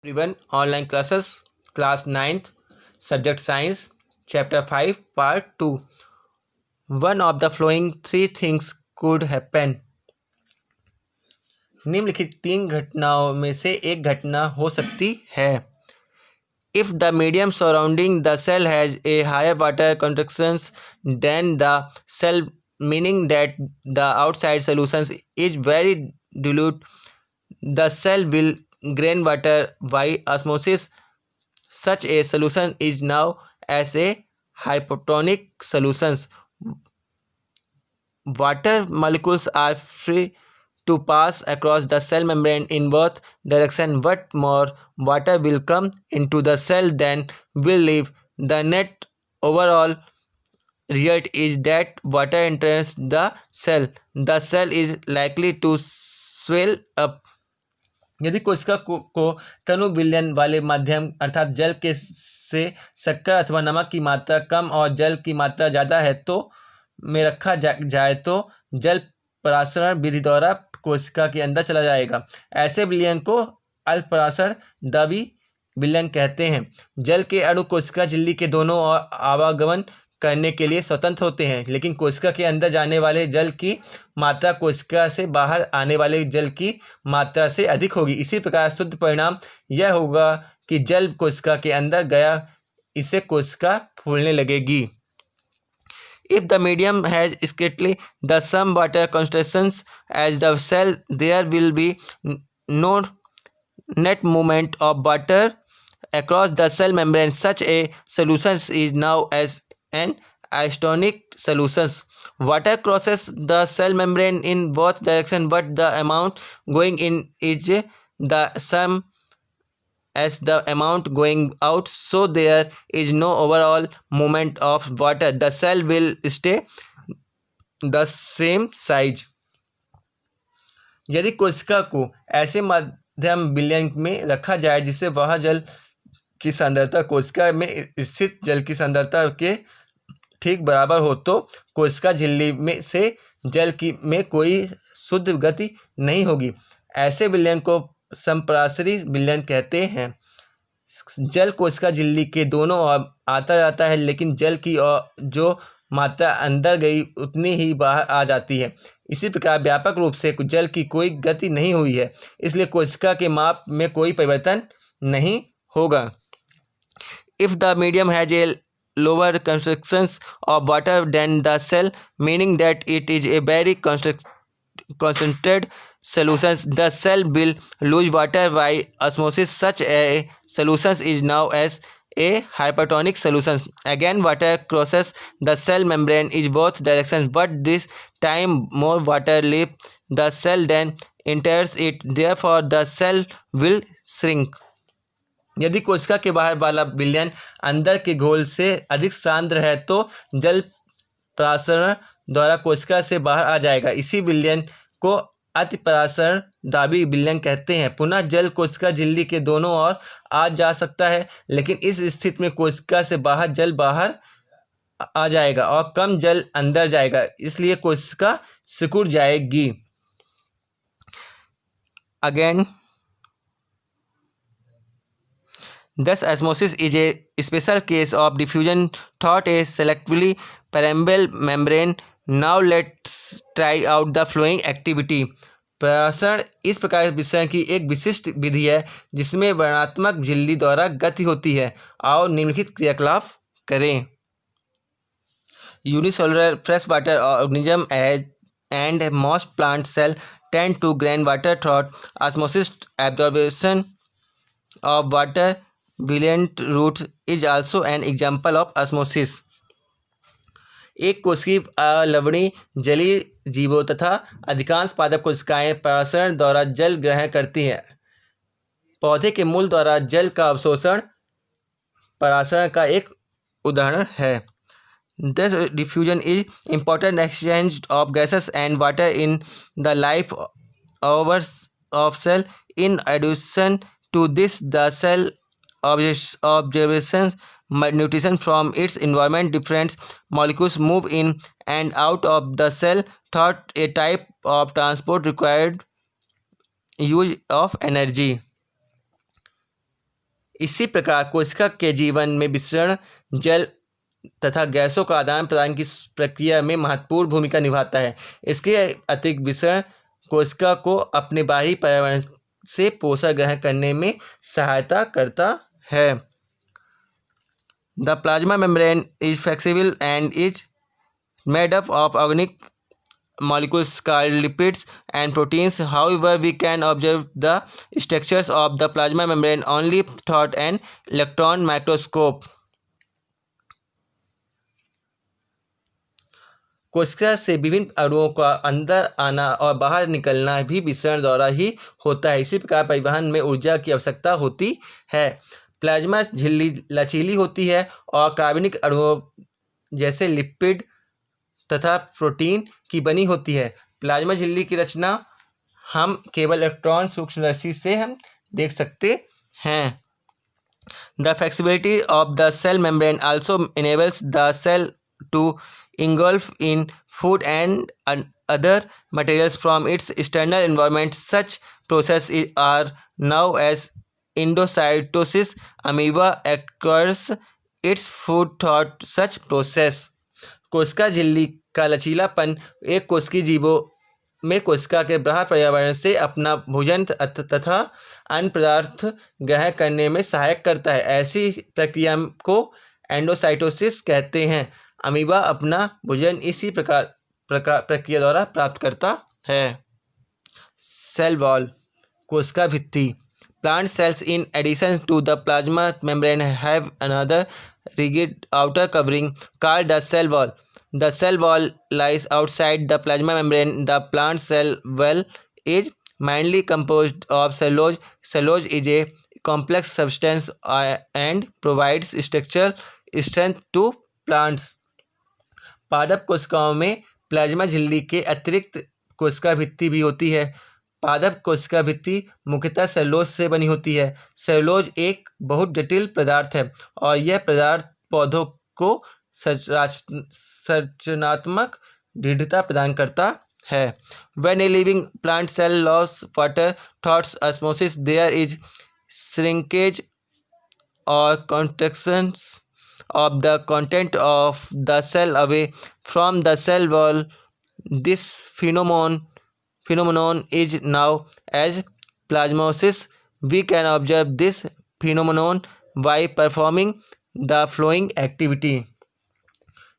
everyone, online classes, class 9th, subject science, chapter 5, part 2. One of the following three things could happen. निम्नलिखित तीन घटनाओं में से एक घटना हो सकती है. If the medium surrounding the cell has a higher water concentration than the cell, meaning that the outside solution is very dilute, the cell will gain water by osmosis. Such a solution is known as a hypotonic solution. Water molecules are free to pass across the cell membrane in both directions, but more water will come into the cell than will leave. The net overall result is that water enters the cell. The cell is likely to swell up. यदि कोशिका को तनु विलयन वाले माध्यम अर्थात जल के से शक्कर अथवा नमक की मात्रा कम और जल की मात्रा ज़्यादा है तो में रखा जाए तो जल परासरण विधि द्वारा कोशिका के अंदर चला जाएगा. ऐसे विलयन को अल्परासरण द्रवी विलयन कहते हैं. जल के अणु कोशिका झिल्ली के दोनों ओर आवागमन करने के लिए स्वतंत्र होते हैं, लेकिन कोशिका के अंदर जाने वाले जल की मात्रा कोशिका से बाहर आने वाले जल की मात्रा से अधिक होगी. इसी प्रकार शुद्ध परिणाम यह होगा कि जल कोशिका के अंदर गया, इससे कोशिका फूलने लगेगी. If the medium has strictly the same water concentrations as the cell, there will be no net movement of water across the cell membrane. Such a solution is known as an isotonic solution. Water crosses the cell membrane in both directions, but the amount going in is the same as the amount going out, so there is no overall movement of water. The cell will stay the same size. यदि कोशिका को ऐसे माध्यम विलयन में रखा जाए जिससे वह जल की सांद्रता कोशिका में स्थित जल की सांद्रता के ठीक बराबर हो तो कोशिका झिल्ली में से जल की में कोई शुद्ध गति नहीं होगी. ऐसे विलयन को संप्रासरी विलयन कहते हैं. जल कोशिका झिल्ली के दोनों ओर आता जाता है, लेकिन जल की जो मात्रा अंदर गई उतनी ही बाहर आ जाती है. इसी प्रकार व्यापक रूप से जल की कोई गति नहीं हुई है, इसलिए कोशिका के माप में कोई परिवर्तन नहीं होगा. If the medium has a lower concentration of water than the cell, meaning that it is a very concentrated solution, the cell will lose water by osmosis. Such a solution is known as a hypertonic solution. Again, water crosses the cell membrane in both directions, but this time more water leaves the cell than enters it. Therefore, the cell will shrink. यदि कोशिका के बाहर वाला विलयन अंदर के घोल से अधिक सांद्र है तो जल परासरण द्वारा कोशिका से बाहर आ जाएगा. इसी विलयन को अतिपरासरण द्रवी विलयन कहते हैं. पुनः जल कोशिका झिल्ली के दोनों ओर आ जा सकता है, लेकिन इस स्थिति में कोशिका से बाहर जल बाहर आ जाएगा और कम जल अंदर जाएगा, इसलिए कोशिका सिकुड़ जाएगी. Again, thus osmosis is a special case of diffusion through a selectively permeable membrane. Now let's try out the following activity. परासरण इस प्रकार विसरण की एक विशिष्ट विधि है जिसमें वर्णात्मक झिल्ली द्वारा गति होती है. आओ निम्नलिखित क्रियाकलाप करें. Unicellular freshwater organism and most plant cells tend to gain water through osmosis. Absorption of water विलियंट root is also an example of osmosis. एक कोशिकीय लवणीय जलीय जीवों तथा अधिकांश पादप कोशिकाएं परासरण द्वारा जल ग्रहण करती हैं. पौधे के मूल द्वारा जल का अवशोषण परासरण का एक उदाहरण है. Thus diffusion is important exchange of gases and water in the life of cell. In addition to this, the cell observations nutrition from its environment. Different molecules move in and out of the cell through a type of transport required use of energy. इसी प्रकार कोशिका के जीवन में विसरण जल तथा गैसों का आदान प्रदान की प्रक्रिया में महत्वपूर्ण भूमिका निभाता है। इसके अतिरिक्त विसरण कोशिका को अपने बाहरी पर्यावरण से पोषण ग्रहण करने में सहायता करता है। The plasma membrane is flexible and is made up of organic molecules called lipids and proteins. However, we can observe the structures of the plasma membrane only through an electron microscope. कोशिका से विभिन्न अणुओं का अंदर आना और बाहर निकलना भी विसरण द्वारा ही होता है। इसी प्रकार परिवहन में ऊर्जा की आवश्यकता होती है। प्लाज्मा झिल्ली लचीली होती है और कार्बनिक अणुओं जैसे लिपिड तथा प्रोटीन की बनी होती है। प्लाज्मा झिल्ली की रचना हम केवल इलेक्ट्रॉन सूक्ष्मदर्शी से हम देख सकते हैं। The flexibility of the cell membrane also enables the cell to engulf in food and other materials from its external environment. Such processes are known as endocytosis. Amoeba acquires its food through such process. कोशिका झिल्ली का लचीलापन एक कोशिकीय जीवों में कोशिका के बाहर पर्यावरण से अपना भोजन तथा अन्य पदार्थ ग्रहण करने में सहायक करता है। ऐसी प्रक्रिया को एंडोसाइटोसिस कहते हैं। अमीबा अपना भोजन इसी प्रक्रिया द्वारा प्राप्त करता है। सेल वॉल कोशिका भित्ति। Plant cells in addition to the plasma membrane have another rigid outer covering called the cell wall. The cell wall lies outside the plasma membrane. The plant cell wall is mainly composed of cellulose. Cellulose is a complex substance and provides structural strength to plants. पादप कोशिकाओं में plasma झिल्ली के अतिरिक्त कोशिका भित्ति भी होती है। पादप कोशिका भित्ति मुख्यतः सेलुलोज से बनी होती है। सेलुलोज एक बहुत जटिल पदार्थ है और यह पदार्थ पौधों को संरचनात्मक दृढ़ता प्रदान करता है। When a living plant cell loses water through osmosis, there is shrinkage or contraction of the content of the cell away from the cell wall. This phenomenon is known as plasmosis. We can observe this phenomenon by performing the following activity.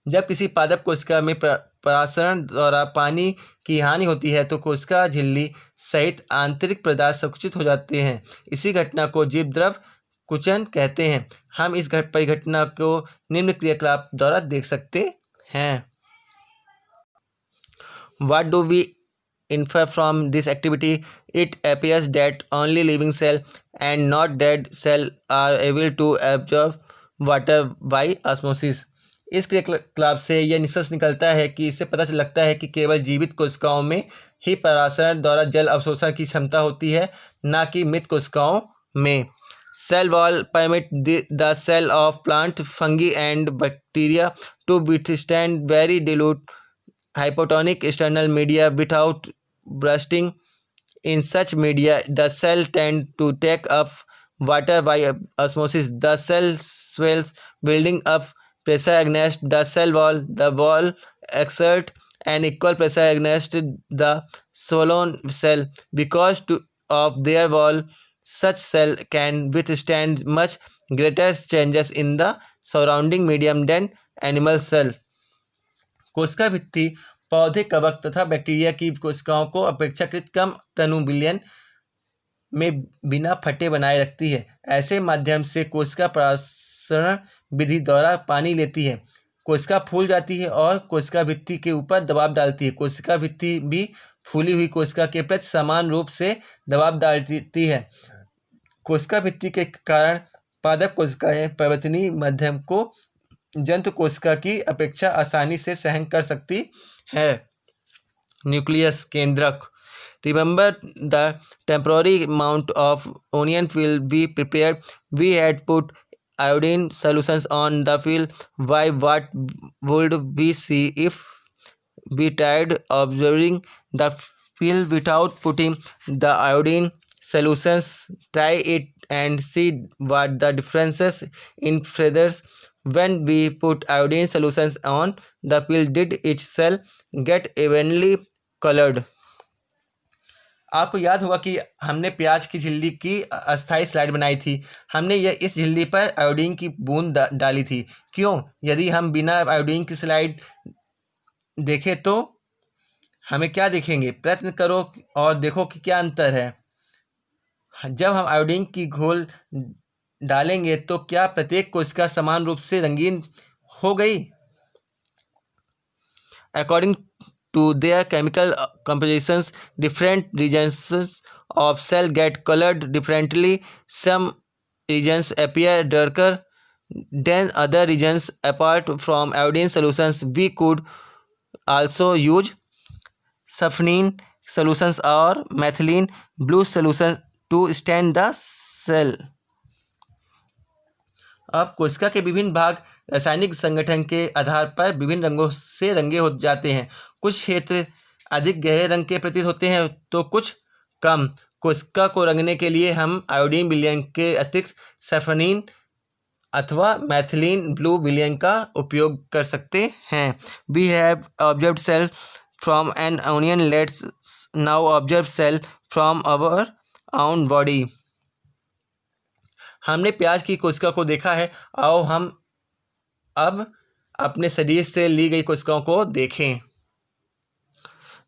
जब किसी पादप कोशिका में परासरण द्वारा पानी की हानि होती है तो कोशिका झिल्ली सहित आंतरिक पदार्थ संकुचित हो जाते हैं। इसी घटना को जीवद्रव्य कुंचन कहते हैं। हम इस परिघटना को निम्न क्रियाकलाप द्वारा देख सकते हैं। What do we infer from this activity? It appears that only living cell and not dead cell are able to absorb water by osmosis. इस क्रियाकलाप से यह निष्कर्ष निकलता है कि इससे पता लगता है कि केवल जीवित कोशिकाओं में ही परासरण द्वारा जल अवशोषण की क्षमता होती है, न कि मृत कोशिकाओं में। Cell wall permit the cell of plant, fungi and bacteria to withstand very dilute hypotonic external media without bursting. In such media, the cell tend to take up water by osmosis. The cell swells, building up pressure against the cell wall. The wall exerts an equal pressure against the swollen cell. Because of their wall, such cell can withstand much greater changes in the surrounding medium than animal cell. कोशिका भित्ति पौधे, कवक तथा bacteria की कोशिकाओं को अपेक्षाकृत कम तनु विलयन में बिना फटे बनाए रखती है। ऐसे माध्यम से कोशिका परासरण विधि द्वारा पानी लेती है। कोशिका फूल जाती है और कोशिका भित्ति के ऊपर दबाव डालती है। कोशिका भित्ति भी फूली हुई कोशिका के प्रति समान रूप से दबाव डालती है। कोशिका भित्ति के कारण पादप कोशिकाएं परिवर्तनीय माध्यम को जंतु कोशिका की अपेक्षा आसानी से सहन कर सकती है। न्यूक्लियस केंद्रक। Remember the temporary amount of onion peel we prepared. We had put iodine solutions on the peel. Why? What would we see if we tried observing the peel without putting the iodine solutions? Try it and see what the differences in feathers when we put iodine solutions on the peel. Did each cell get evenly colored? आपको याद होगा कि हमने प्याज की झिल्ली की अस्थाई स्लाइड बनाई थी। हमने यह इस झिल्ली पर आयोडीन की बूंद डाली थी। क्यों? यदि हम बिना आयोडीन की स्लाइड देखें तो हमें क्या देखेंगे? प्रयत्न करो और देखो कि क्या अंतर है। जब हम आयोडीन की घोल डालेंगे तो क्या प्रत्येक कोशिका समान रूप से रंगीन हो गई? According to their chemical compositions, different regions of cell get colored differently. Some regions appear darker than other regions. Apart from iodine solutions, we could also use safnine solutions or methylene blue solutions to stain the cell. अब कोशिका के विभिन्न भाग रासायनिक संगठन के आधार पर विभिन्न रंगों से रंगे हो जाते हैं। कुछ क्षेत्र अधिक गहरे रंग के प्रतीत होते हैं तो कुछ कम। कोशिका को रंगने के लिए हम आयोडीन विलयन के अतिरिक्त सैफरनीन अथवा मैथिलीन ब्लू विलयन का उपयोग कर सकते हैं। We have observed cell from an onion, let's now observe cell from our own body. हमने प्याज की कोशिका को देखा है, आओ हम अब अपने शरीर से ली गई कोशिकाओं को देखें।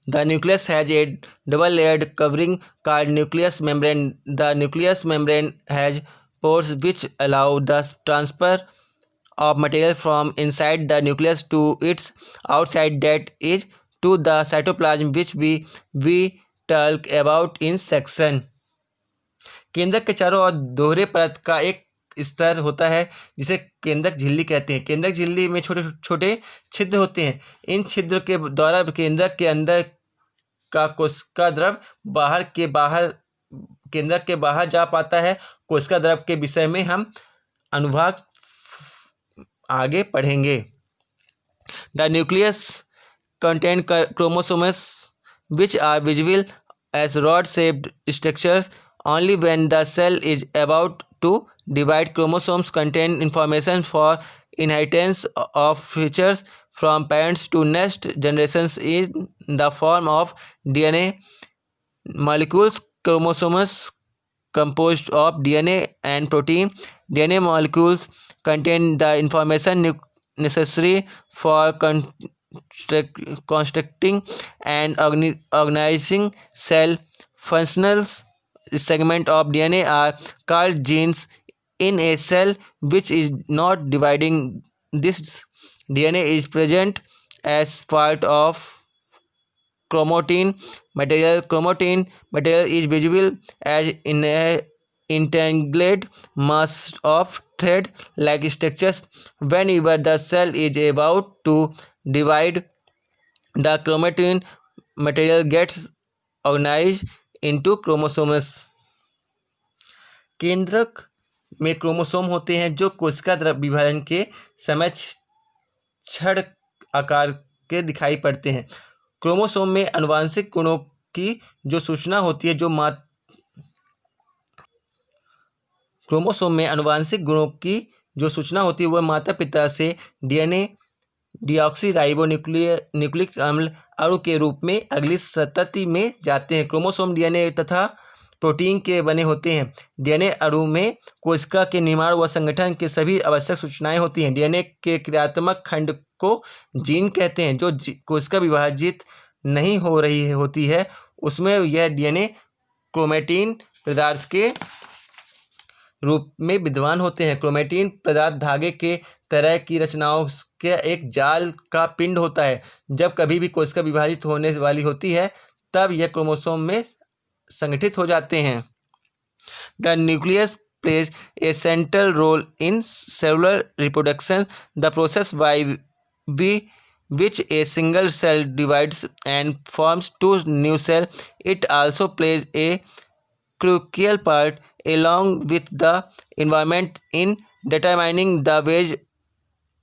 The nucleus has a double-layered covering called nucleus membrane. The nucleus membrane has pores which allow the transfer of material from inside the nucleus to its outside, that is, to the cytoplasm, which we talk about in section. केंद्रक के चारों ओर दोहरे परत का एक स्तर होता है जिसे केंद्रक झिल्ली कहते हैं। केंद्रक झिल्ली में छोटे छोटे छिद्र होते हैं। इन छिद्र के द्वारा केंद्रक के अंदर का कोशिका द्रव केंद्रक के बाहर जा पाता है। कोशिका द्रव के विषय में हम अनुभाग आगे पढ़ेंगे। The nucleus contain chromosomes which are visible as rod-shaped structures only when the cell is about to divide. Chromosomes contain information for inheritance of features from parents to next generations in the form of DNA molecules. Chromosomes composed of DNA and protein. DNA molecules contain the information necessary for constructing and organizing cell. Functional segments of DNA are called genes. In a cell which is not dividing, this DNA is present as part of chromatin material. Chromatin material is visible as in a entangled mass of thread-like structures. Whenever the cell is about to divide, the chromatin material gets organized into chromosomes. केंद्रक में chromosome होते हैं जो कोशिका द्रव विभाजन के समय छड़ आकार के दिखाई पड़ते हैं। क्रोमोसोम में आनुवंशिक गुणों की जो सूचना होती है वह माता पिता से डीएनए डीऑक्सीराइबोन्यूक्लिक अम्ल अणु के रूप में अगली संतति में जाते हैं। क्रोमोसोम डीएनए तथा प्रोटीन के बने होते हैं। डीएनए अणु में कोशिका के निर्माण व संगठन के सभी आवश्यक सूचनाएं होती हैं। डीएनए के क्रियात्मक खंड को जीन कहते हैं। जो कोशिका विभाजित नहीं हो रही होती है उसमें यह डीएनए क्रोमेटिन पदार्थ के रूप में विद्यमान होते हैं। क्रोमेटिन पदार्थ धागे के तरह की रचनाओं के एक जाल का पिंड होता है। जब कभी भी कोशिका विभाजित होने वाली होती है तब यह क्रोमोसोम में संगठित हो जाते हैं। The nucleus plays a central role in cellular reproduction, the process by which a single cell divides and forms two new cells. It also plays a crucial part, along with the environment, in determining the way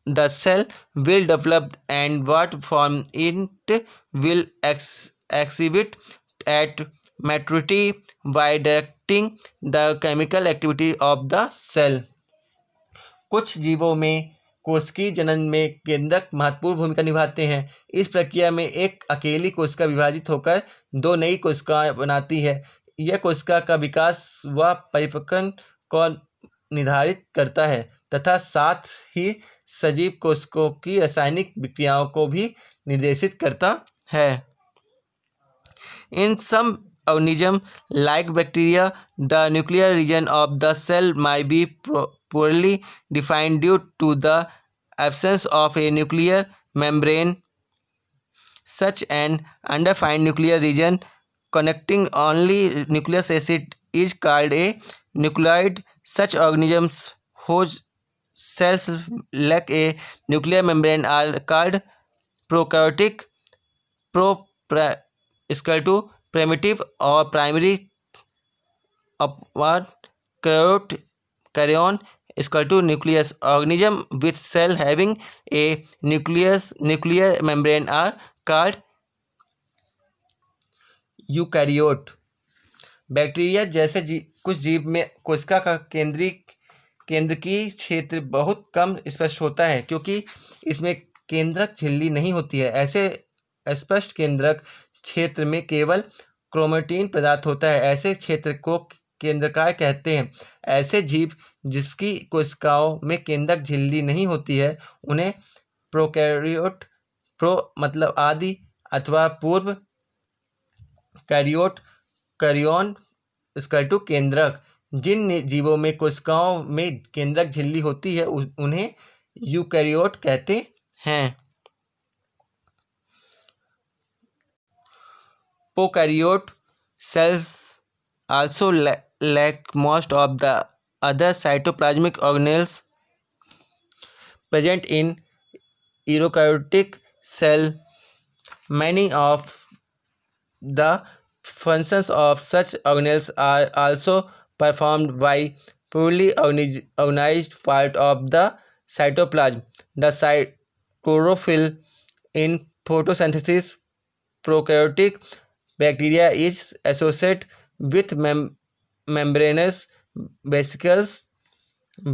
the cell will develop and what form it will exhibit at maturity. By affecting the chemical activity of the cell. कुछ जीवों में कोशिकीय जनन में केंद्रक महत्वपूर्ण भूमिका निभाते हैं। इस प्रक्रिया में एक अकेली कोशिका विभाजित होकर दो नई कोशिकाएं बनाती है। यह कोशिका का विकास व परिपक्वन को निर्धारित करता है तथा साथ ही सजीव कोशिकाओं की रासायनिक विक्रियाओं को भी निर्देशित करता है। In some organisms, like bacteria, the nuclear region of the cell might be poorly defined due to the absence of a nuclear membrane. Such an undefined nuclear region connecting only nucleic acid is called a nucleoid. Such organisms whose cells lack a nuclear membrane are called prokaryotic. Primitive or primary upward karyon nucleus. Organism with cell having a nuclear membrane are called eukaryote. Bacteria जैसे कुछ जीव में कोशिका का केंद्र की क्षेत्र बहुत कम स्पष्ट होता है क्योंकि इसमें केंद्रक झिल्ली नहीं होती है। ऐसे स्पष्ट केंद्रक क्षेत्र में केवल क्रोमेटिन पदार्थ होता है। ऐसे क्षेत्र को केंद्रकाय कहते हैं। ऐसे जीव जिसकी कोशिकाओं में केंद्रक झिल्ली नहीं होती है उन्हें प्रोकैरियोट, मतलब आदि, अथवा पूर्व कैरियोट, करयोन केंद्रक। जिन जीवों में कोशिकाओं में केंद्रक झिल्ली होती है उन्हें यूकैरियोट कहते हैं। Prokaryote cells also lack most of the other cytoplasmic organelles present in eukaryotic cell. Many of the functions of such organelles are also performed by poorly organized part of the cytoplasm. The chlorophyll in photosynthesis. Prokaryotic bacteria is associated with membranous vesicles,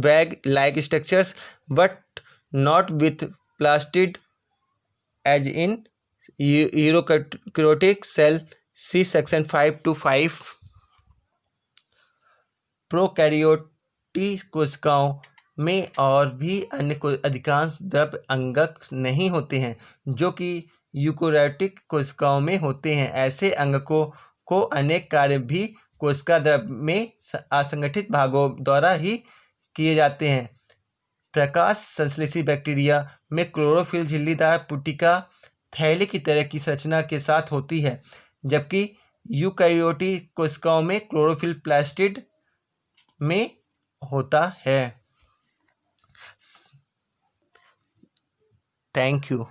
bag-like structures, but not with plastid as in eukaryotic cell. See section 5 to 5. प्रोकैरियोटी कोशिकाओं में और भी अन्य अधिकांश द्रव अंगक नहीं होते हैं जो कि यूकैरियोटिक कोशिकाओं में होते हैं। ऐसे अंगकों को अनेक कार्य भी कोशिका द्रव में असंगठित भागों द्वारा ही किए जाते हैं। प्रकाश संश्लेषी बैक्टीरिया में क्लोरोफिल झिल्लीदार पुटिका थैली की तरह की संरचना के साथ होती है, जबकि यूकैरियोटिक कोशिकाओं में क्लोरोफिल प्लास्टिड में होता है। Thank you.